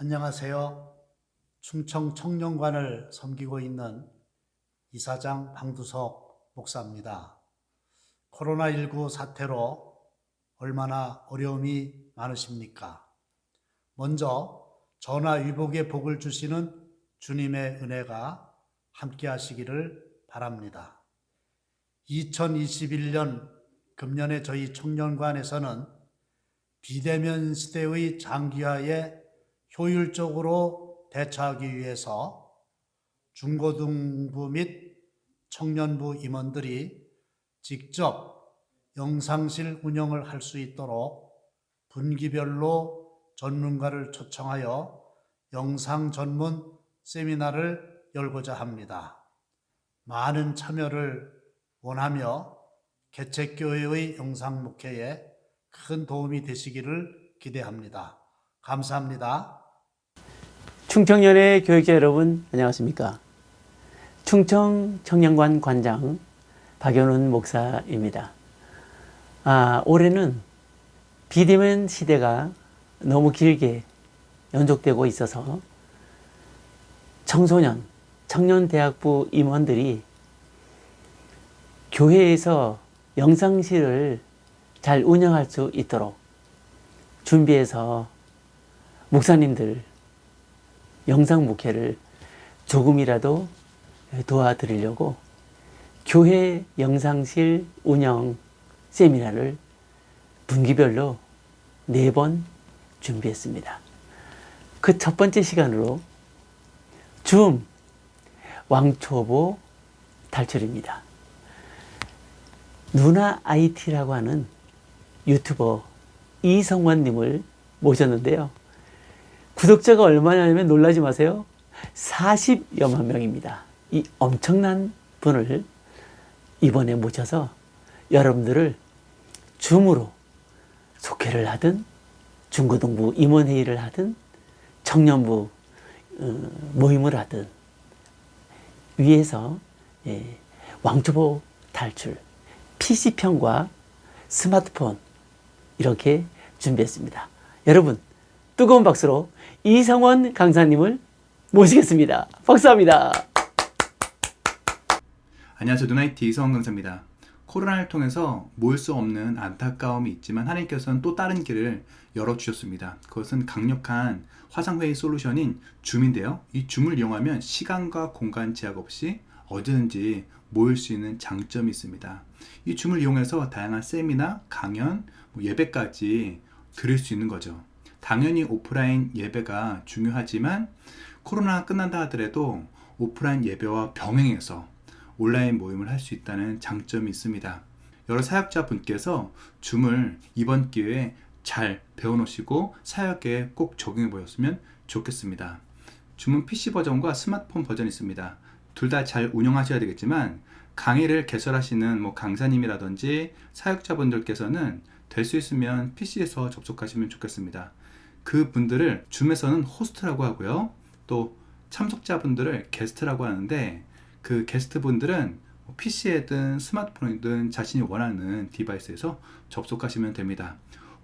안녕하세요. 충청 청년관을 섬기고 있는 이사장 방두석 목사입니다. 코로나19 사태로 얼마나 어려움이 많으십니까? 먼저 전화위복의 복을 주시는 주님의 은혜가 함께 하시기를 바랍니다. 2021년 금년에 저희 청년관에서는 비대면 시대의 장기화에 효율적으로 대처하기 위해서 중고등부 및 청년부 임원들이 직접 영상실 운영을 할 수 있도록 분기별로 전문가를 초청하여 영상 전문 세미나를 열고자 합니다. 많은 참여를 원하며 개척교회의 영상 목회에 큰 도움이 되시기를 기대합니다. 감사합니다. 충청연의 교육자 여러분 안녕하십니까? 충청 청년관 관장 박연훈 목사입니다. 올해는 비대면 시대가 너무 길게 연속되고 있어서 청소년, 청년대학부 임원들이 교회에서 영상실을 잘 운영할 수 있도록 준비해서 목사님들 영상 목회를 조금이라도 도와드리려고 교회 영상실 운영 세미나를 분기별로 4번 준비했습니다. 그 첫 번째 시간으로 줌 왕초보 탈출입니다. 누나 IT라고 하는 유튜버 이성환님을 모셨는데요. 구독자가 얼마냐면 놀라지 마세요. 40여만 명입니다. 이 엄청난 분을 이번에 모셔서 여러분들을 줌으로 속회를 하든 중고등부 임원회의를 하든 청년부 모임을 하든 위해서 왕초보 탈출 PC편과 스마트폰 이렇게 준비했습니다. 여러분 뜨거운 박수로 이성원 강사님을 모시겠습니다. 박수합니다. 안녕하세요. 누나이티 이성원 강사입니다. 코로나를 통해서 모일 수 없는 안타까움이 있지만 하나님께서는 또 다른 길을 열어주셨습니다. 그것은 강력한 화상회의 솔루션인 줌인데요. 이 줌을 이용하면 시간과 공간 제약 없이 언제든지 모일 수 있는 장점이 있습니다. 이 줌을 이용해서 다양한 세미나, 강연, 예배까지 드릴 수 있는 거죠. 당연히 오프라인 예배가 중요하지만 코로나가 끝난다 하더라도 오프라인 예배와 병행해서 온라인 모임을 할 수 있다는 장점이 있습니다. 여러 사역자분께서 줌을 이번 기회에 잘 배워놓으시고 사역에 꼭 적용해 보셨으면 좋겠습니다. 줌은 PC 버전과 스마트폰 버전이 있습니다. 둘 다 잘 운영하셔야 되겠지만 강의를 개설하시는 강사님이라든지 사역자분들께서는 될 수 있으면 PC에서 접속하시면 좋겠습니다. 그 분들을 줌에서는 호스트라고 하고요. 또 참석자분들을 게스트라고 하는데 그 게스트분들은 PC에든 스마트폰이든 자신이 원하는 디바이스에서 접속하시면 됩니다.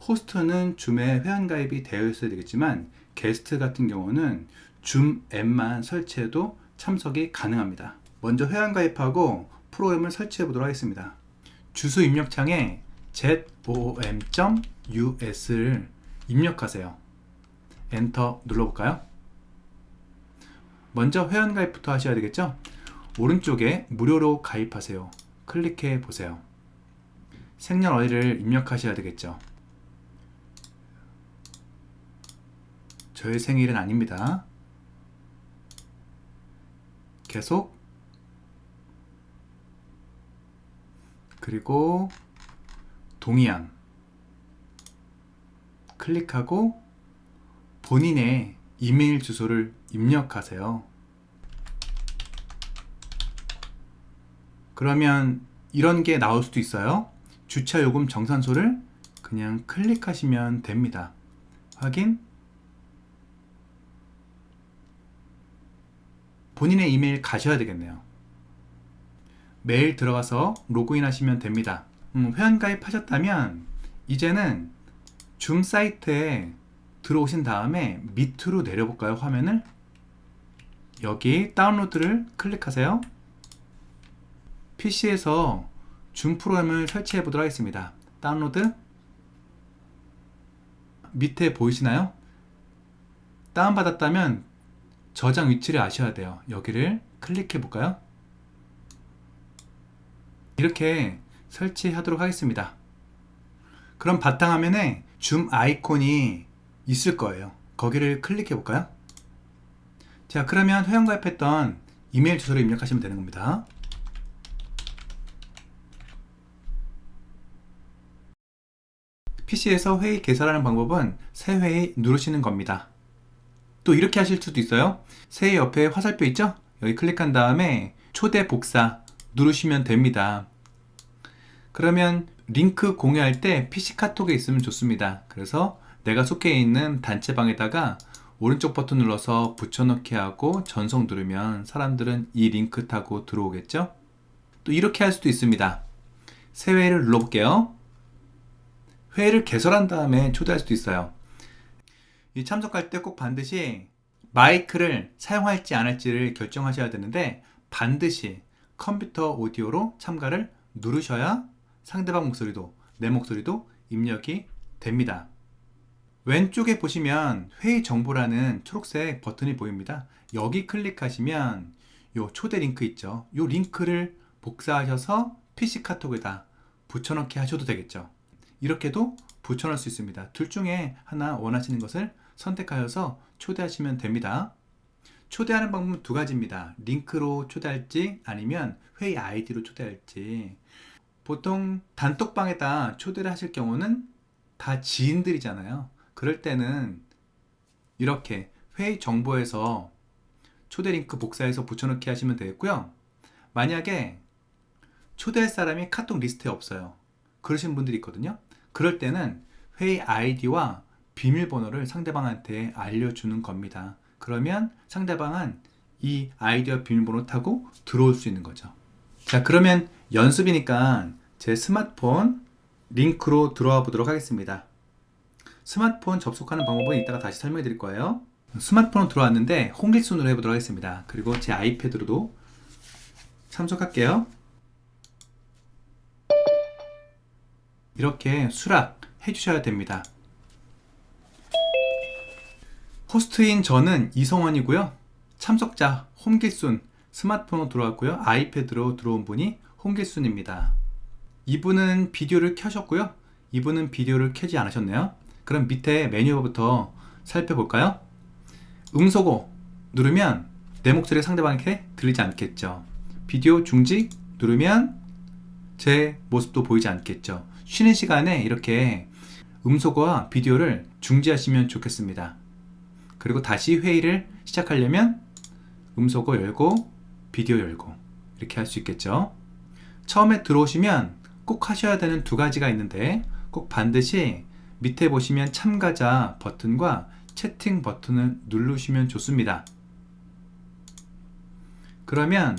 호스트는 줌에 회원가입이 되어 있어야 되겠지만 게스트 같은 경우는 줌 앱만 설치해도 참석이 가능합니다. 먼저 회원가입하고 프로그램을 설치해 보도록 하겠습니다. 주소 입력창에 zom.us를 입력하세요. 엔터 눌러볼까요? 먼저 회원가입부터 하셔야 되겠죠? 오른쪽에 무료로 가입하세요. 클릭해 보세요. 생년월일을 입력하셔야 되겠죠? 저의 생일은 아닙니다. 계속 그리고 동의함 클릭하고 본인의 이메일 주소를 입력하세요. 그러면 이런 게 나올 수도 있어요. 주차요금 정산소를 그냥 클릭하시면 됩니다. 확인. 본인의 이메일 가셔야 되겠네요. 메일 들어가서 로그인 하시면 됩니다. 회원가입 하셨다면 이제는 줌 사이트에 들어오신 다음에 밑으로 내려볼까요? 화면을 여기 다운로드를 클릭하세요. PC에서 줌 프로그램을 설치해 보도록 하겠습니다. 다운로드. 밑에 보이시나요? 다운받았다면 저장 위치를 아셔야 돼요. 여기를 클릭해 볼까요? 이렇게 설치하도록 하겠습니다. 그럼 바탕화면에 줌 아이콘이 있을 거예요. 거기를 클릭해 볼까요? 자, 그러면 회원가입했던 이메일 주소를 입력하시면 되는 겁니다. PC에서 회의 개설하는 방법은 새 회의 누르시는 겁니다. 또 이렇게 하실 수도 있어요. 새 회의 옆에 화살표 있죠? 여기 클릭한 다음에 초대 복사 누르시면 됩니다. 그러면 링크 공유할 때 PC 카톡에 있으면 좋습니다. 그래서 내가 속해 있는 단체방에다가 오른쪽 버튼 눌러서 붙여넣기 하고 전송 누르면 사람들은 이 링크 타고 들어오겠죠? 또 이렇게 할 수도 있습니다. 새 회의를 눌러볼게요. 회의를 개설한 다음에 초대할 수도 있어요. 이 참석할 때 꼭 반드시 마이크를 사용할지 안 할지를 결정하셔야 되는데 반드시 컴퓨터 오디오로 참가를 누르셔야 상대방 목소리도 내 목소리도 입력이 됩니다. 왼쪽에 보시면 회의 정보라는 초록색 버튼이 보입니다. 여기 클릭하시면 요 초대 링크 있죠. 요 링크를 복사하셔서 PC 카톡에다 붙여넣기 하셔도 되겠죠. 이렇게도 붙여넣을 수 있습니다. 둘 중에 하나 원하시는 것을 선택하셔서 초대하시면 됩니다. 초대하는 방법은 두 가지입니다. 링크로 초대할지 아니면 회의 아이디로 초대할지. 보통 단톡방에다 초대를 하실 경우는 다 지인들이잖아요. 그럴 때는 이렇게 회의 정보에서 초대 링크 복사해서 붙여넣기 하시면 되겠고요. 만약에 초대할 사람이 카톡 리스트에 없어요. 그러신 분들이 있거든요. 그럴 때는 회의 아이디와 비밀번호를 상대방한테 알려주는 겁니다. 그러면 상대방은 이 아이디와 비밀번호 타고 들어올 수 있는 거죠. 자, 그러면 연습이니까 제 스마트폰 링크로 들어와 보도록 하겠습니다. 스마트폰 접속하는 방법은 이따가 다시 설명해 드릴 거예요. 스마트폰으로 들어왔는데 홍길순으로 해보도록 하겠습니다. 그리고 제 아이패드로도 참석할게요. 이렇게 수락 해주셔야 됩니다. 호스트인 저는 이성원이고요. 참석자 홍길순 스마트폰으로 들어왔고요. 아이패드로 들어온 분이 홍길순입니다. 이분은 비디오를 켜셨고요. 이분은 비디오를 켜지 않으셨네요. 그럼 밑에 메뉴부터 살펴볼까요? 음소거 누르면 내 목소리 상대방에게 들리지 않겠죠. 비디오 중지 누르면 제 모습도 보이지 않겠죠. 쉬는 시간에 이렇게 음소거와 비디오를 중지하시면 좋겠습니다. 그리고 다시 회의를 시작하려면 음소거 열고 비디오 열고 이렇게 할 수 있겠죠. 처음에 들어오시면 꼭 하셔야 되는 두 가지가 있는데 꼭 반드시 밑에 보시면 참가자 버튼과 채팅 버튼을 누르시면 좋습니다. 그러면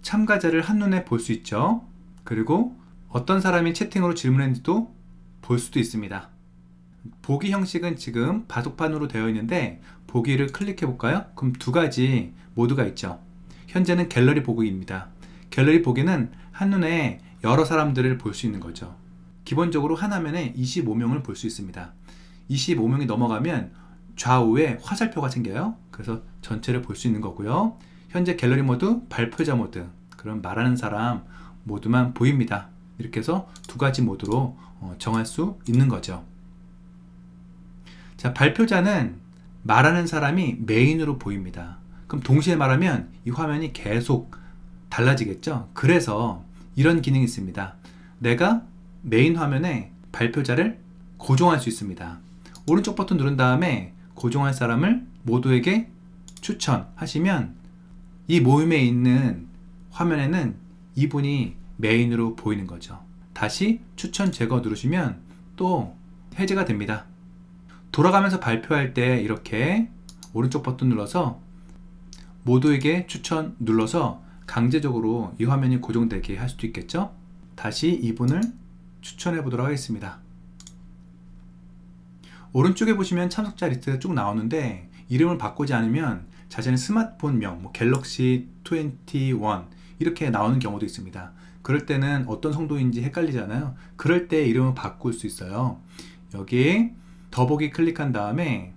참가자를 한눈에 볼 수 있죠. 그리고 어떤 사람이 채팅으로 질문했는지도 볼 수도 있습니다. 보기 형식은 지금 바둑판으로 되어 있는데 보기를 클릭해 볼까요? 그럼 두 가지 모드가 있죠. 현재는 갤러리 보기입니다. 갤러리 보기는 한눈에 여러 사람들을 볼 수 있는 거죠. 기본적으로 한 화면에 25명을 볼 수 있습니다. 25명이 넘어가면 좌우에 화살표가 생겨요. 그래서 전체를 볼 수 있는 거고요. 현재 갤러리 모드, 발표자 모드, 그럼 말하는 사람 모두만 보입니다. 이렇게 해서 두 가지 모드로 정할 수 있는 거죠. 자, 발표자는 말하는 사람이 메인으로 보입니다. 그럼 동시에 말하면 이 화면이 계속 달라지겠죠. 그래서 이런 기능이 있습니다. 내가 메인 화면에 발표자를 고정할 수 있습니다. 오른쪽 버튼 누른 다음에 고정할 사람을 모두에게 추천하시면 이 모임에 있는 화면에는 이분이 메인으로 보이는 거죠. 다시 추천 제거 누르시면 또 해제가 됩니다. 돌아가면서 발표할 때 이렇게 오른쪽 버튼 눌러서 모두에게 추천 눌러서 강제적으로 이 화면이 고정되게 할 수도 있겠죠. 다시 이분을 추천해 보도록 하겠습니다. 오른쪽에 보시면 참석자 리스트가 쭉 나오는데 이름을 바꾸지 않으면 자신의 스마트폰명, 뭐 갤럭시 21 이렇게 나오는 경우도 있습니다. 그럴 때는 어떤 성도인지 헷갈리잖아요. 그럴 때 이름을 바꿀 수 있어요. 여기 더보기 클릭한 다음에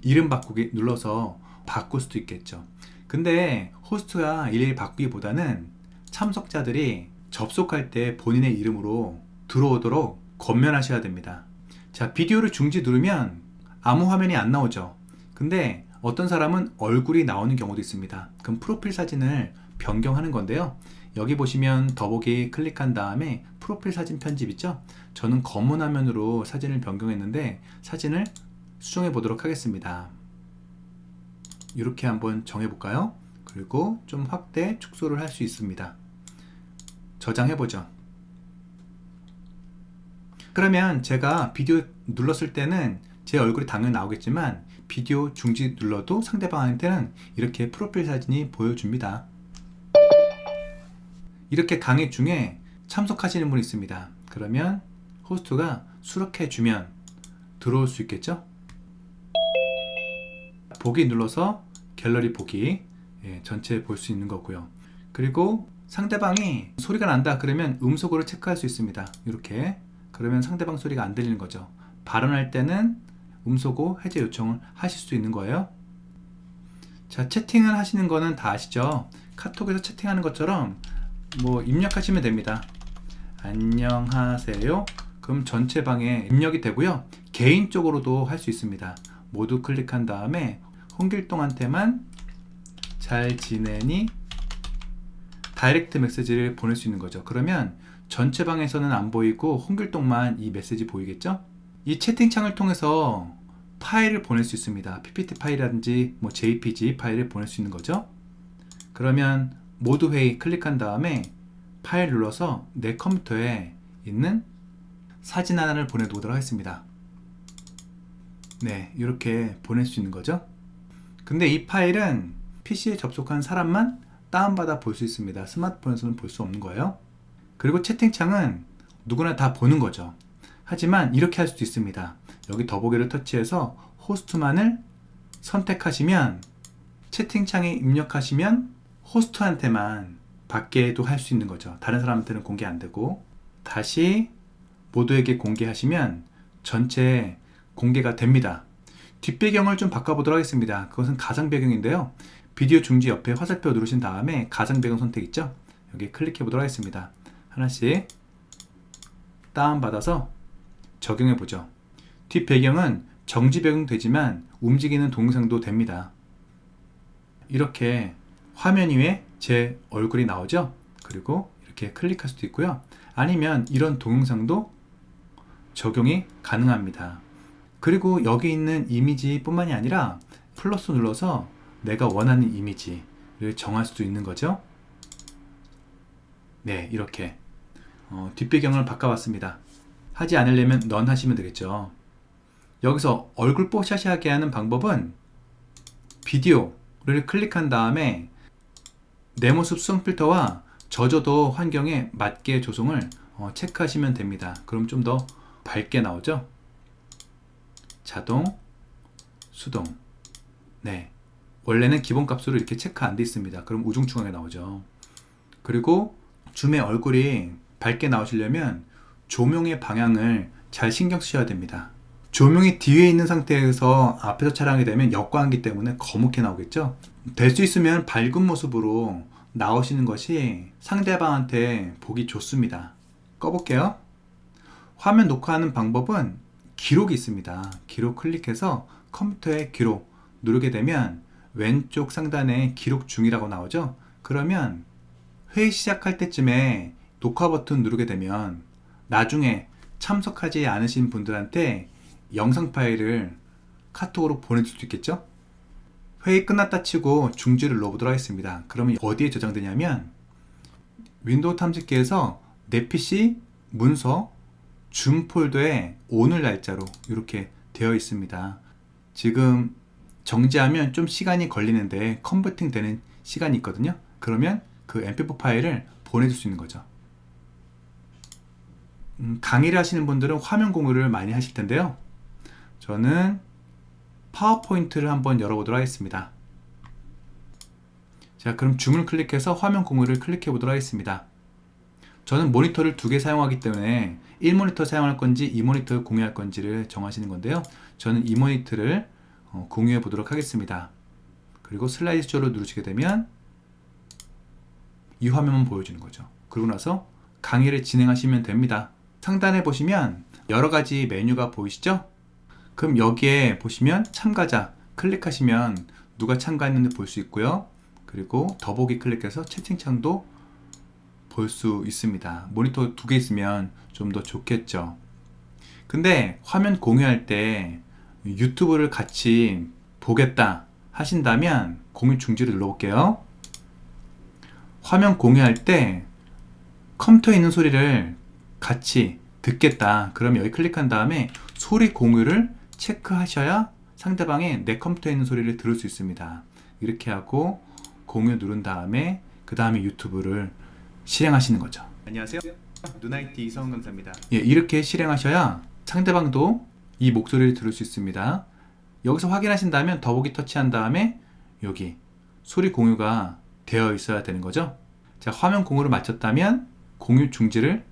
이름 바꾸기 눌러서 바꿀 수도 있겠죠. 근데 호스트가 일일이 바꾸기보다는 참석자들이 접속할 때 본인의 이름으로 들어오도록 권면하셔야 됩니다. 자, 비디오를 중지 누르면 아무 화면이 안 나오죠. 근데 어떤 사람은 얼굴이 나오는 경우도 있습니다. 그럼 프로필 사진을 변경하는 건데요. 여기 보시면 더보기 클릭한 다음에 프로필 사진 편집 있죠? 저는 검은 화면으로 사진을 변경했는데 사진을 수정해 보도록 하겠습니다. 이렇게 한번 정해 볼까요? 그리고 좀 확대, 축소를 할 수 있습니다. 저장해 보죠. 그러면 제가 비디오 눌렀을 때는 제 얼굴이 당연히 나오겠지만 비디오 중지 눌러도 상대방한테는 이렇게 프로필 사진이 보여줍니다. 이렇게 강의 중에 참석하시는 분이 있습니다. 그러면 호스트가 수락해 주면 들어올 수 있겠죠? 보기 눌러서 갤러리 보기, 전체 볼 수 있는 거고요. 그리고 상대방이 소리가 난다 그러면 음소거를 체크할 수 있습니다. 이렇게. 그러면 상대방 소리가 안 들리는 거죠. 발언할 때는 음소거 해제 요청을 하실 수 있는 거예요. 자, 채팅을 하시는 거는 다 아시죠? 카톡에서 채팅하는 것처럼 뭐 입력하시면 됩니다. 안녕하세요. 그럼 전체 방에 입력이 되고요. 개인적으로도 할 수 있습니다. 모두 클릭한 다음에 홍길동한테만 잘 지내니? 다이렉트 메시지를 보낼 수 있는 거죠. 그러면 전체 방에서는 안 보이고 홍길동만 이 메시지 보이겠죠? 이 채팅창을 통해서 파일을 보낼 수 있습니다. PPT 파일이라든지 뭐 JPG 파일을 보낼 수 있는 거죠. 그러면 모두 회의 클릭한 다음에 파일 눌러서 내 컴퓨터에 있는 사진 하나를 보내보도록 하겠습니다. 네, 이렇게 보낼 수 있는 거죠. 근데 이 파일은 PC에 접속한 사람만 다운받아 볼 수 있습니다. 스마트폰에서는 볼 수 없는 거예요. 그리고 채팅창은 누구나 다 보는 거죠. 하지만 이렇게 할 수도 있습니다. 여기 더보기를 터치해서 호스트만을 선택하시면 채팅창에 입력하시면 호스트한테만 받게도 할 수 있는 거죠. 다른 사람한테는 공개 안 되고, 다시 모두에게 공개하시면 전체 공개가 됩니다. 뒷배경을 좀 바꿔보도록 하겠습니다. 그것은 가상 배경인데요. 비디오 중지 옆에 화살표 누르신 다음에 가상 배경 선택 있죠? 여기 클릭해 보도록 하겠습니다. 하나씩 다운받아서 적용해 보죠. 뒷배경은 정지 배경 되지만 움직이는 동영상도 됩니다. 이렇게 화면 위에 제 얼굴이 나오죠? 그리고 이렇게 클릭할 수도 있고요. 아니면 이런 동영상도 적용이 가능합니다. 그리고 여기 있는 이미지 뿐만이 아니라 플러스 눌러서 내가 원하는 이미지를 정할 수도 있는 거죠. 네, 이렇게 뒷배경을 바꿔봤습니다. 하지 않으려면 넌 하시면 되겠죠. 여기서 얼굴 뽀샤시하게 하는 방법은 비디오를 클릭한 다음에 내 모습 수정 필터와 저조도 환경에 맞게 조성을 체크하시면 됩니다. 그럼 좀 더 밝게 나오죠. 자동, 수동. 네, 원래는 기본 값으로 이렇게 체크 안 돼 있습니다. 그럼 우중충하게 나오죠. 그리고 줌의 얼굴이 밝게 나오시려면 조명의 방향을 잘 신경 쓰셔야 됩니다. 조명이 뒤에 있는 상태에서 앞에서 촬영이 되면 역광이기 때문에 거뭇게 나오겠죠. 될 수 있으면 밝은 모습으로 나오시는 것이 상대방한테 보기 좋습니다. 꺼볼게요. 화면 녹화하는 방법은 기록이 있습니다. 기록 클릭해서 컴퓨터에 기록 누르게 되면 왼쪽 상단에 기록 중이라고 나오죠. 그러면 회의 시작할 때쯤에 녹화 버튼 누르게 되면 나중에 참석하지 않으신 분들한테 영상 파일을 카톡으로 보내줄 수 있겠죠. 회의 끝났다 치고 중지를 눌러보도록 하겠습니다. 그러면 어디에 저장되냐면 윈도우 탐색기에서 내 PC 문서 줌 폴더에 오늘 날짜로 이렇게 되어 있습니다. 지금 정지하면 좀 시간이 걸리는데 컨버팅 되는 시간이 있거든요. 그러면 그 mp4 파일을 보내줄 수 있는 거죠. 강의를 하시는 분들은 화면 공유를 많이 하실 텐데요. 저는 파워포인트를 한번 열어보도록 하겠습니다. 자, 그럼 줌을 클릭해서 화면 공유를 클릭해 보도록 하겠습니다. 저는 모니터를 두 개 사용하기 때문에 1모니터 사용할 건지 2모니터를 공유할 건지를 정하시는 건데요. 저는 2모니터를 공유해 보도록 하겠습니다. 그리고 슬라이드 쇼를 누르시게 되면 이 화면만 보여주는 거죠. 그러고 나서 강의를 진행하시면 됩니다. 상단에 보시면 여러 가지 메뉴가 보이시죠? 그럼 여기에 보시면 참가자 클릭하시면 누가 참가했는지 볼 수 있고요. 그리고 더보기 클릭해서 채팅창도 볼 수 있습니다. 모니터 두 개 있으면 좀 더 좋겠죠. 근데 화면 공유할 때 유튜브를 같이 보겠다 하신다면 공유 중지를 눌러볼게요. 화면 공유할 때 컴퓨터에 있는 소리를 같이 듣겠다. 그럼 여기 클릭한 다음에 소리 공유를 체크하셔야 상대방의 내 컴퓨터에 있는 소리를 들을 수 있습니다. 이렇게 하고 공유 누른 다음에 그 다음에 유튜브를 실행하시는 거죠. 안녕하세요. 누나이티 이성훈 강사입니다. 예, 이렇게 실행하셔야 상대방도 이 목소리를 들을 수 있습니다. 여기서 확인하신다면 더보기 터치한 다음에 여기 소리 공유가 되어 있어야 되는 거죠. 자, 화면 공유를 마쳤다면 공유 중지를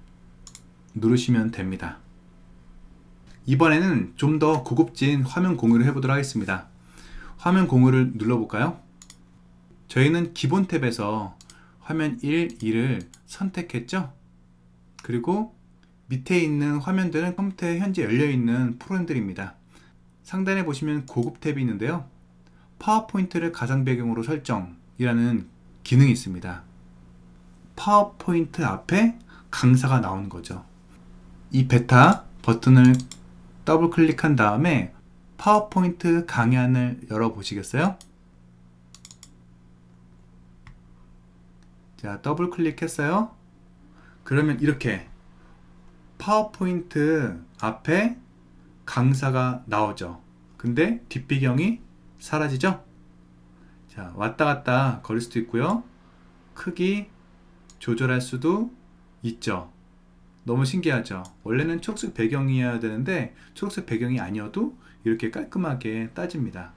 누르시면 됩니다. 이번에는 좀 더 고급진 화면 공유를 해보도록 하겠습니다. 화면 공유를 눌러볼까요? 저희는 기본 탭에서 화면 1, 2를 선택했죠? 그리고 밑에 있는 화면들은 컴퓨터에 현재 열려있는 프로그램들입니다. 상단에 보시면 고급 탭이 있는데요. 파워포인트를 가상 배경으로 설정이라는 기능이 있습니다. 파워포인트 앞에 강사가 나오는 거죠. 이 베타 버튼을 더블 클릭한 다음에 파워포인트 강의안을 열어보시겠어요? 자, 더블 클릭했어요. 그러면 이렇게 파워포인트 앞에 강사가 나오죠. 근데 뒷배경이 사라지죠? 자, 왔다 갔다 거릴 수도 있고요. 크기 조절할 수도 있죠. 너무 신기하죠? 원래는 초록색 배경이어야 되는데 초록색 배경이 아니어도 이렇게 깔끔하게 따집니다.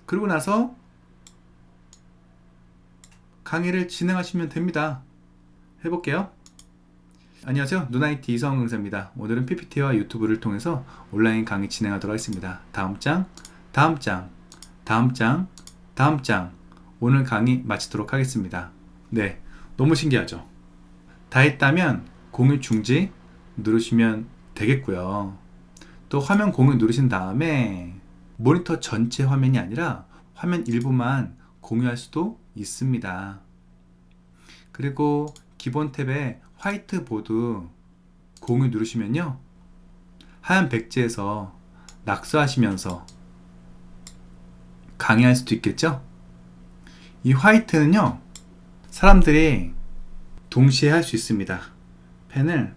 그러고 나서 강의를 진행하시면 됩니다. 해볼게요. 안녕하세요. 누나이티 이성훈 강사입니다. 오늘은 PPT와 유튜브를 통해서 온라인 강의 진행하도록 하겠습니다. 다음 장, 다음 장, 다음 장, 다음 장. 오늘 강의 마치도록 하겠습니다. 네, 너무 신기하죠? 다 했다면 공유 중지 누르시면 되겠고요. 또 화면 공유 누르신 다음에 모니터 전체 화면이 아니라 화면 일부만 공유할 수도 있습니다. 그리고 기본 탭에 화이트보드 공유 누르시면요, 하얀 백지에서 낙서하시면서 강의할 수도 있겠죠? 이 화이트는요, 사람들이 동시에 할 수 있습니다. 펜을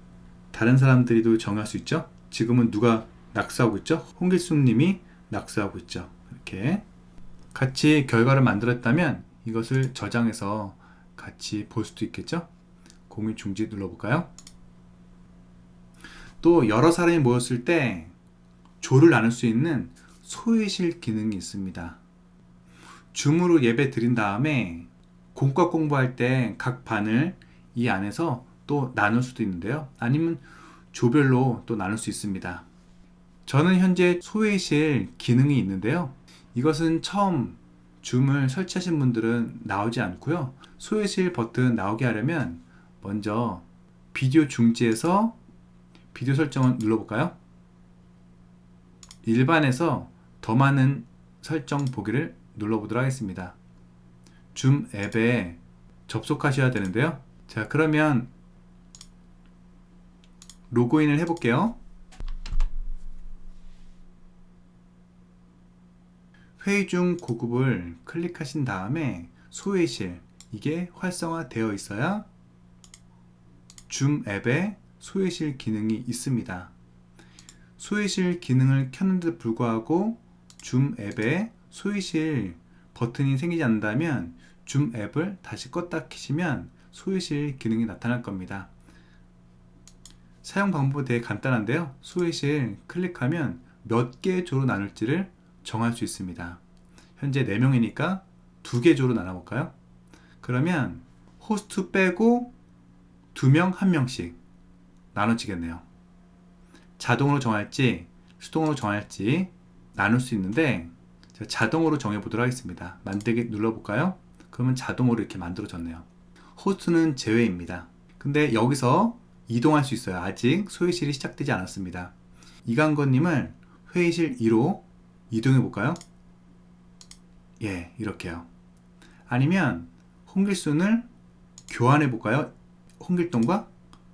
다른 사람들이도 정할 수 있죠? 지금은 누가 낙서하고 있죠? 홍길숙 님이 낙서하고 있죠. 이렇게 같이 결과를 만들었다면 이것을 저장해서 같이 볼 수도 있겠죠? 공유 중지 눌러볼까요? 또 여러 사람이 모였을 때 조를 나눌 수 있는 소외실 기능이 있습니다. 줌으로 예배 드린 다음에 공과 공부할 때 각 반을 이 안에서 또 나눌 수도 있는데요. 아니면 조별로 또 나눌 수 있습니다. 저는 현재 소외실 기능이 있는데요. 이것은 처음 줌을 설치하신 분들은 나오지 않고요. 소외실 버튼 나오게 하려면 먼저 비디오 중지에서 비디오 설정을 눌러볼까요? 일반에서 더 많은 설정 보기를 눌러보도록 하겠습니다. 줌 앱에 접속하셔야 되는데요. 자, 그러면 로그인을 해볼게요. 회의 중 고급을 클릭하신 다음에 소외실, 이게 활성화되어 있어야 줌 앱에 소외실 기능이 있습니다. 소외실 기능을 켰는데도 불구하고 줌 앱에 소외실 버튼이 생기지 않는다면 줌 앱을 다시 껐다 켜시면 소외실 기능이 나타날 겁니다. 사용 방법은 되게 간단한데요. 소외실 클릭하면 몇 개의 조로 나눌지를 정할 수 있습니다. 현재 4명이니까 2개 조로 나눠볼까요? 그러면 호스트 빼고 2명, 1명씩 나눠지겠네요. 자동으로 정할지 수동으로 정할지 나눌 수 있는데 제가 자동으로 정해보도록 하겠습니다. 만들기 눌러볼까요? 그러면 자동으로 이렇게 만들어졌네요. 호스트는 제외입니다. 근데 여기서 이동할 수 있어요. 아직 소외실이 시작되지 않았습니다. 이강건님을 회의실 2로 이동해 볼까요? 예, 이렇게요. 아니면 홍길순을 교환해 볼까요? 홍길동과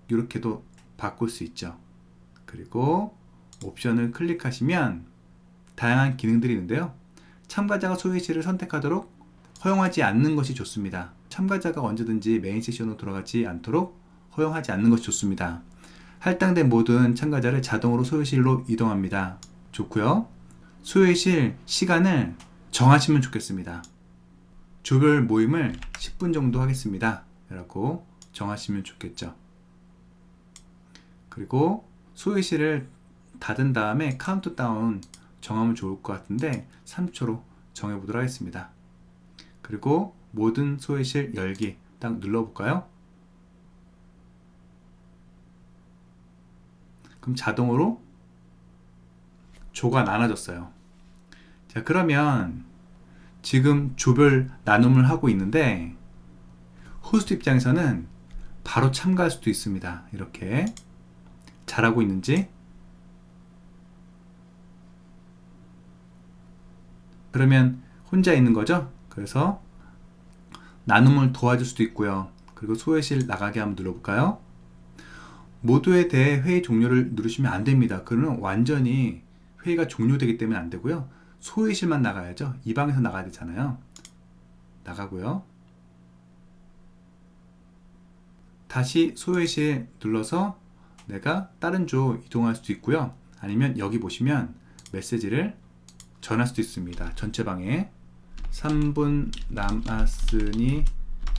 이렇게도 바꿀 수 있죠. 그리고 옵션을 클릭하시면 다양한 기능들이 있는데요. 참가자가 소외실을 선택하도록 허용하지 않는 것이 좋습니다. 참가자가 언제든지 메인 세션으로 돌아가지 않도록 허용하지 않는 것이 좋습니다. 할당된 모든 참가자를 자동으로 소외실로 이동합니다. 좋고요. 소외실 시간을 정하시면 좋겠습니다. 조별 모임을 10분 정도 하겠습니다. 라고 정하시면 좋겠죠. 그리고 소외실을 닫은 다음에 카운트다운 정하면 좋을 것 같은데 3초로 정해보도록 하겠습니다. 그리고 모든 소외실 열기 딱 눌러볼까요? 그럼 자동으로 조가 나눠졌어요. 자, 그러면 지금 조별 나눔을 하고 있는데 호스트 입장에서는 바로 참가할 수도 있습니다. 이렇게 잘하고 있는지. 그러면 혼자 있는 거죠. 그래서 나눔을 도와줄 수도 있고요. 그리고 소외실 나가게 한번 눌러볼까요? 모두에 대해 회의 종료를 누르시면 안 됩니다. 그러면 완전히 회의가 종료되기 때문에 안 되고요. 소외실만 나가야죠. 이 방에서 나가야 되잖아요. 나가고요. 다시 소외실 눌러서 내가 다른 조 이동할 수도 있고요. 아니면 여기 보시면 메시지를 전할 수도 있습니다. 전체 방에 3분 남았으니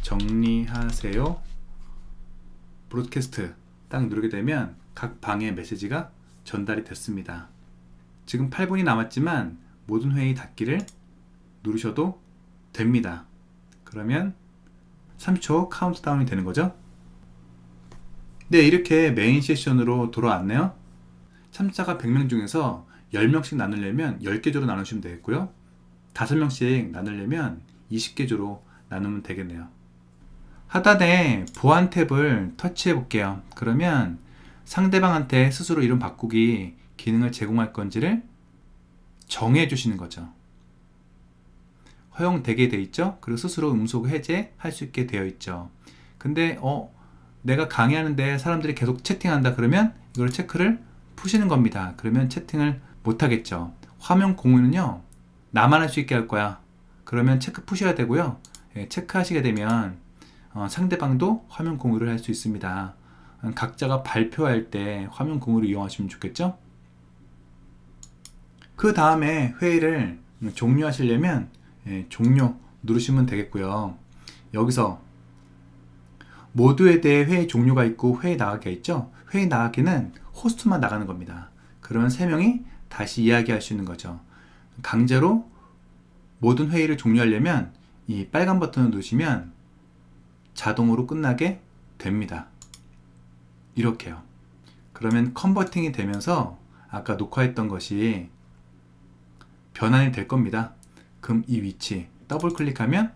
정리하세요. 브로드캐스트 딱 누르게 되면 각 방에 메시지가 전달이 됐습니다. 지금 8분이 남았지만 모든 회의 닫기를 누르셔도 됩니다. 그러면 3초 카운트다운이 되는 거죠. 네, 이렇게 메인 세션으로 돌아왔네요. 참가자가 100명 중에서 10명씩 나누려면 10개 조로 나누시면 되겠고요. 5명씩 나누려면 20개 조로 나누면 되겠네요. 하단에 보안 탭을 터치해 볼게요. 그러면 상대방한테 스스로 이름 바꾸기 기능을 제공할 건지를 정해 주시는 거죠. 허용되게 되어 있죠. 그리고 스스로 음소 해제할 수 있게 되어 있죠. 근데 내가 강의하는데 사람들이 계속 채팅한다 그러면 이걸 체크를 푸시는 겁니다. 그러면 채팅을 못 하겠죠. 화면 공유는요, 나만 할 수 있게 할 거야. 그러면 체크 푸셔야 되고요. 예, 체크하시게 되면 상대방도 화면 공유를 할 수 있습니다. 각자가 발표할 때 화면 공유를 이용하시면 좋겠죠. 그 다음에 회의를 종료하시려면 종료 누르시면 되겠고요. 여기서 모두에 대해 회의 종료가 있고 회의 나가기가 있죠. 회의 나가기는 호스트만 나가는 겁니다. 그러면 3명이 다시 이야기할 수 있는 거죠. 강제로 모든 회의를 종료하려면 이 빨간 버튼을 누르시면 자동으로 끝나게 됩니다. 이렇게요. 그러면 컨버팅이 되면서 아까 녹화했던 것이 변환이 될 겁니다. 그럼 이 위치 더블 클릭하면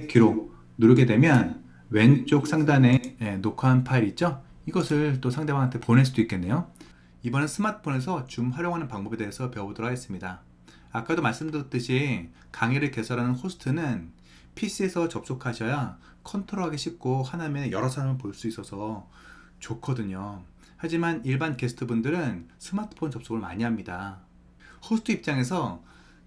기록 누르게 되면 왼쪽 상단에 녹화한 파일 있죠? 이것을 또 상대방한테 보낼 수도 있겠네요. 이번엔 스마트폰에서 줌 활용하는 방법에 대해서 배워보도록 하겠습니다. 아까도 말씀드렸듯이 강의를 개설하는 호스트는 PC에서 접속하셔야 컨트롤하기 쉽고 하나면 여러 사람을 볼 수 있어서 좋거든요. 하지만 일반 게스트분들은 스마트폰 접속을 많이 합니다. 호스트 입장에서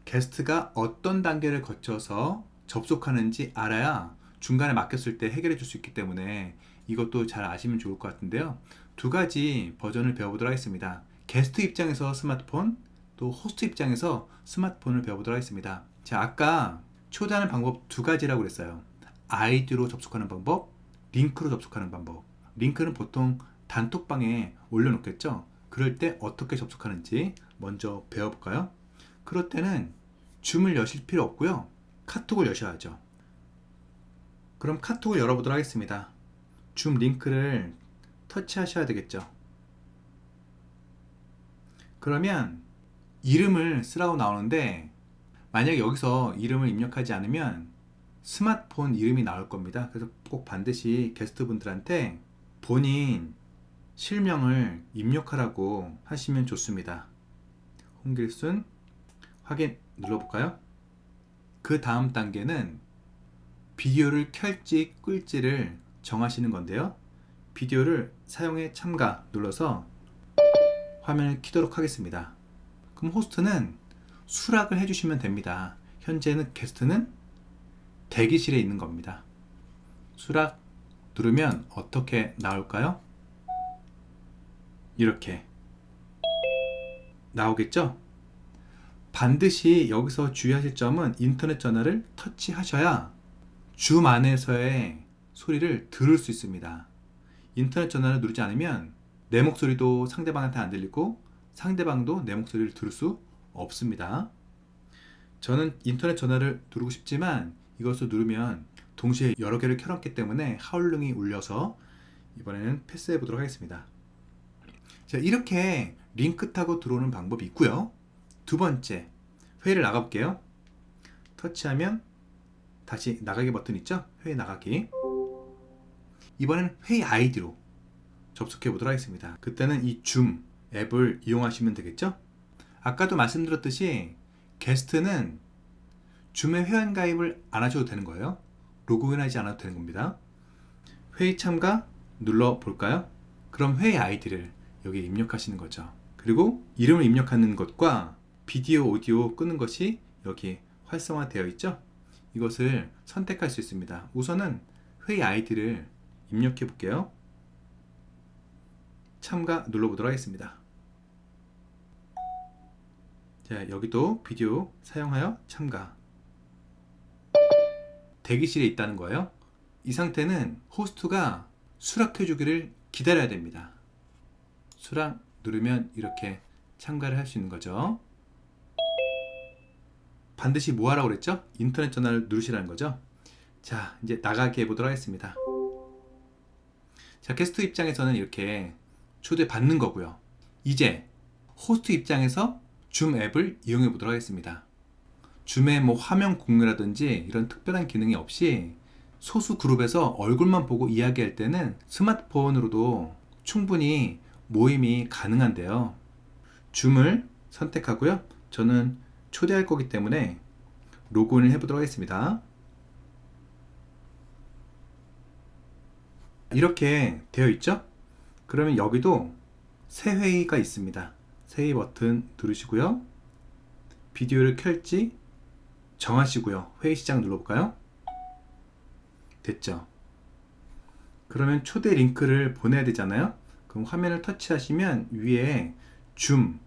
게스트가 어떤 단계를 거쳐서 접속하는지 알아야 중간에 막혔을 때 해결해 줄 수 있기 때문에 이것도 잘 아시면 좋을 것 같은데요. 2가지 버전을 배워보도록 하겠습니다. 게스트 입장에서 스마트폰, 또 호스트 입장에서 스마트폰을 배워보도록 하겠습니다. 자, 아까 초대하는 방법 2가지라고 그랬어요. 아이디로 접속하는 방법, 링크로 접속하는 방법. 링크는 보통 단톡방에 올려놓겠죠. 그럴 때 어떻게 접속하는지 먼저 배워볼까요? 그럴 때는 줌을 여실 필요 없고요. 카톡을 여셔야죠. 그럼 카톡을 열어보도록 하겠습니다. 줌 링크를 터치하셔야 되겠죠. 그러면 이름을 쓰라고 나오는데 만약에 여기서 이름을 입력하지 않으면 스마트폰 이름이 나올 겁니다. 그래서 꼭 반드시 게스트분들한테 본인 실명을 입력하라고 하시면 좋습니다. 홍길순 확인 눌러볼까요? 그 다음 단계는 비디오를 켤지 끌지를 정하시는 건데요. 비디오를 사용해 참가 눌러서 화면을 켜도록 하겠습니다. 그럼 호스트는 수락을 해주시면 됩니다. 현재는 게스트는 대기실에 있는 겁니다. 수락 누르면 어떻게 나올까요? 이렇게 나오겠죠? 반드시 여기서 주의하실 점은 인터넷 전화를 터치하셔야 줌 안에서의 소리를 들을 수 있습니다. 인터넷 전화를 누르지 않으면 내 목소리도 상대방한테 안 들리고 상대방도 내 목소리를 들을 수 없습니다. 저는 인터넷 전화를 누르고 싶지만 이것을 누르면 동시에 여러 개를 켜놨기 때문에 하울링이 울려서 이번에는 패스해 보도록 하겠습니다. 자, 이렇게 링크 타고 들어오는 방법이 있고요. 두 번째, 회의를 나가볼게요. 터치하면 다시 나가기 버튼 있죠? 회의 나가기. 이번엔 회의 아이디로 접속해 보도록 하겠습니다. 그때는 이 줌 앱을 이용하시면 되겠죠? 아까도 말씀드렸듯이 게스트는 줌에 회원 가입을 안 하셔도 되는 거예요. 로그인 하지 않아도 되는 겁니다. 회의 참가 눌러 볼까요? 그럼 회의 아이디를 여기 입력하시는 거죠. 그리고 이름을 입력하는 것과 비디오, 오디오 끄는 것이 여기 활성화되어 있죠? 이것을 선택할 수 있습니다. 우선은 회의 아이디를 입력해 볼게요. 참가 눌러보도록 하겠습니다. 자, 여기도 비디오 사용하여 참가. 대기실에 있다는 거예요. 이 상태는 호스트가 수락해 주기를 기다려야 됩니다. 수락 누르면 이렇게 참가를 할 수 있는 거죠. 반드시 뭐 하라고 그랬죠? 인터넷 전화를 누르시라는 거죠. 자, 이제 나가게 해보도록 하겠습니다. 자, 게스트 입장에서는 이렇게 초대 받는 거고요. 이제 호스트 입장에서 줌 앱을 이용해 보도록 하겠습니다. 줌에 뭐 화면 공유라든지 이런 특별한 기능이 없이 소수 그룹에서 얼굴만 보고 이야기할 때는 스마트폰으로도 충분히 모임이 가능한데요. 줌을 선택하고요. 저는 초대할 거기 때문에 로그인을 해보도록 하겠습니다. 이렇게 되어 있죠? 그러면 여기도 새 회의가 있습니다. 새 회의 버튼 누르시고요. 비디오를 켤지 정하시고요. 회의 시작 눌러볼까요? 됐죠? 그러면 초대 링크를 보내야 되잖아요. 그럼 화면을 터치하시면 위에 줌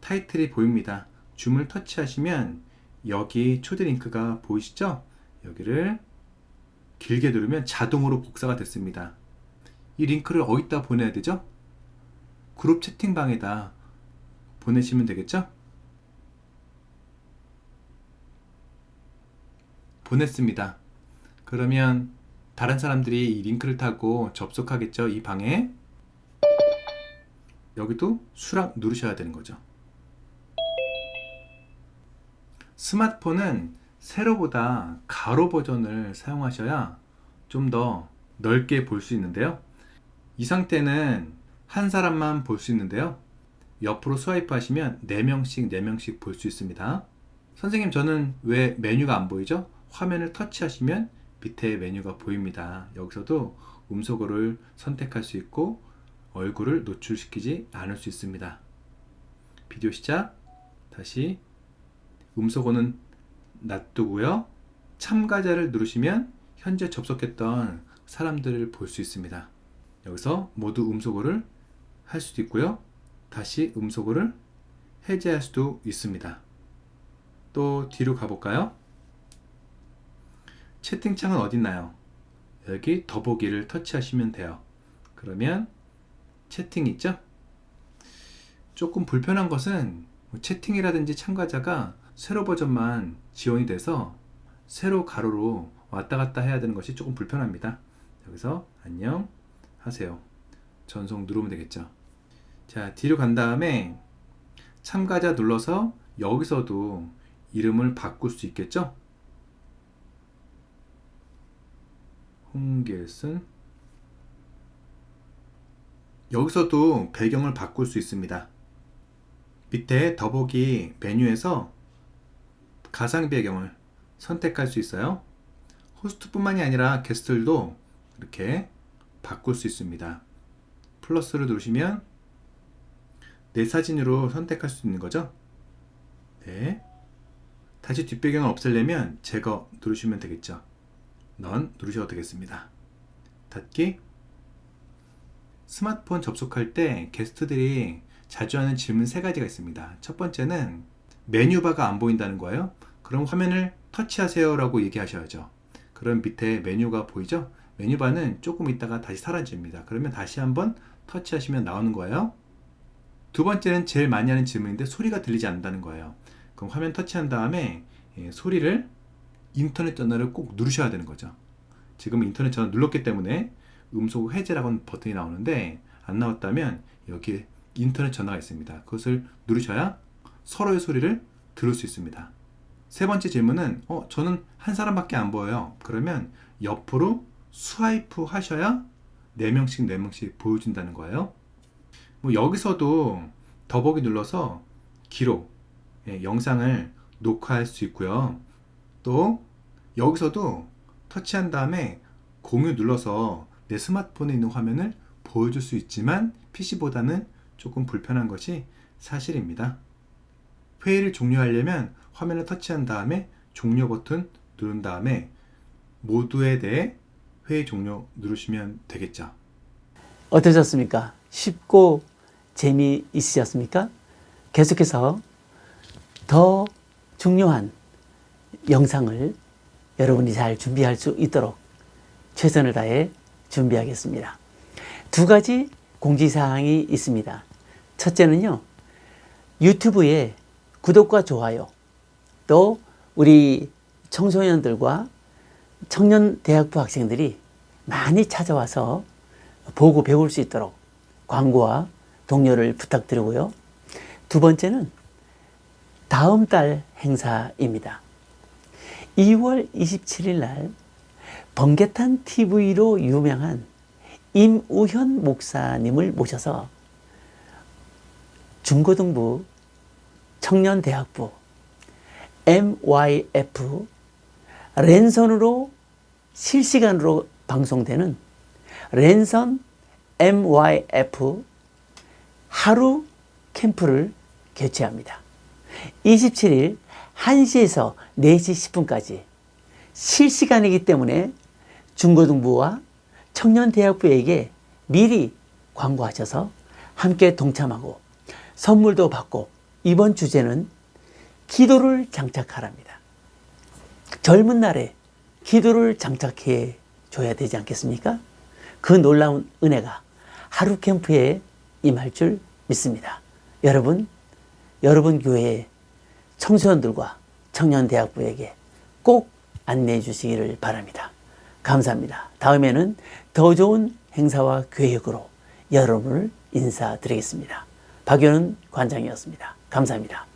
타이틀이 보입니다. 줌을 터치하시면 여기 초대 링크가 보이시죠? 여기를 길게 누르면 자동으로 복사가 됐습니다. 이 링크를 어디다 보내야 되죠? 그룹 채팅방에다 보내시면 되겠죠? 보냈습니다. 그러면 다른 사람들이 이 링크를 타고 접속하겠죠? 이 방에. 여기도 수락 누르셔야 되는 거죠. 스마트폰은 세로보다 가로 버전을 사용하셔야 좀 더 넓게 볼 수 있는데요. 이 상태는 한 사람만 볼 수 있는데요. 옆으로 스와이프 하시면 4명씩 볼 수 있습니다. 선생님, 저는 왜 메뉴가 안 보이죠? 화면을 터치하시면 밑에 메뉴가 보입니다. 여기서도 음소거를 선택할 수 있고 얼굴을 노출시키지 않을 수 있습니다. 비디오 시작. 다시 음소거는 놔두고요. 참가자를 누르시면 현재 접속했던 사람들을 볼 수 있습니다. 여기서 모두 음소거를 할 수도 있고요. 다시 음소거를 해제할 수도 있습니다. 또 뒤로 가볼까요? 채팅창은 어디 있나요? 여기 더보기를 터치하시면 돼요. 그러면 채팅 있죠? 조금 불편한 것은 채팅이라든지 참가자가 세로 버전만 지원이 돼서 세로 가로로 왔다 갔다 해야 되는 것이 조금 불편합니다. 여기서 안녕 하세요. 전송 누르면 되겠죠. 자, 뒤로 간 다음에 참가자 눌러서 여기서도 이름을 바꿀 수 있겠죠? 홍길순. 여기서도 배경을 바꿀 수 있습니다. 밑에 더보기 메뉴에서 가상 배경을 선택할 수 있어요. 호스트뿐만이 아니라 게스트들도 이렇게 바꿀 수 있습니다. 플러스를 누르시면 내 사진으로 선택할 수 있는 거죠. 네. 다시 뒷배경을 없애려면 제거 누르시면 되겠죠. 넌 누르셔도 되겠습니다. 닫기. 스마트폰 접속할 때 게스트들이 자주 하는 질문 3가지가 있습니다. 첫 번째는 메뉴바가 안 보인다는 거예요. 그럼 화면을 터치하세요 라고 얘기하셔야죠. 그럼 밑에 메뉴가 보이죠? 메뉴바는 조금 있다가 다시 사라집니다. 그러면 다시 한번 터치하시면 나오는 거예요. 두 번째는 제일 많이 하는 질문인데 소리가 들리지 않는다는 거예요. 그럼 화면 터치한 다음에 소리를 인터넷 전화를 꼭 누르셔야 되는 거죠. 지금 인터넷 전화 눌렀기 때문에 음소 해제라고 하는 버튼이 나오는데 안 나왔다면 여기에 인터넷 전화가 있습니다. 그것을 누르셔야 서로의 소리를 들을 수 있습니다. 세 번째 질문은 저는 한 사람밖에 안 보여요. 그러면 옆으로 스와이프 하셔야 4명씩 보여준다는 거예요. 여기서도 더보기 눌러서 기록, 영상을 녹화할 수 있고요. 또 여기서도 터치한 다음에 공유 눌러서 내 스마트폰에 있는 화면을 보여줄 수 있지만 PC보다는 조금 불편한 것이 사실입니다. 회의를 종료하려면 화면을 터치한 다음에 종료 버튼 누른 다음에 모두에 대해 회의 종료 누르시면 되겠죠. 어떠셨습니까? 쉽고 재미있으셨습니까? 계속해서 더 중요한 영상을 여러분이 잘 준비할 수 있도록 최선을 다해 준비하겠습니다. 2가지 공지사항이 있습니다. 첫째는요, 유튜브에 구독과 좋아요, 또 우리 청소년들과 청년대학부 학생들이 많이 찾아와서 보고 배울 수 있도록 광고와 독려를 부탁드리고요. 2번째는 다음 달 행사입니다. 2월 27일 날 번개탄 TV로 유명한 임우현 목사님을 모셔서 중고등부, 청년대학부, MYF 랜선으로 실시간으로 방송되는 랜선 MYF 하루 캠프를 개최합니다. 27일 1시에서 4시 10분까지 실시간이기 때문에 중고등부와 청년대학부에게 미리 광고하셔서 함께 동참하고 선물도 받고, 이번 주제는 기도를 장착하랍니다. 젊은 날에 기도를 장착해 줘야 되지 않겠습니까? 그 놀라운 은혜가 하루 캠프에 임할 줄 믿습니다. 여러분 교회의 청소년들과 청년대학부에게 꼭 안내해 주시기를 바랍니다. 감사합니다. 다음에는 더 좋은 행사와 계획으로 여러분을 인사드리겠습니다. 박연은 관장이었습니다. 감사합니다.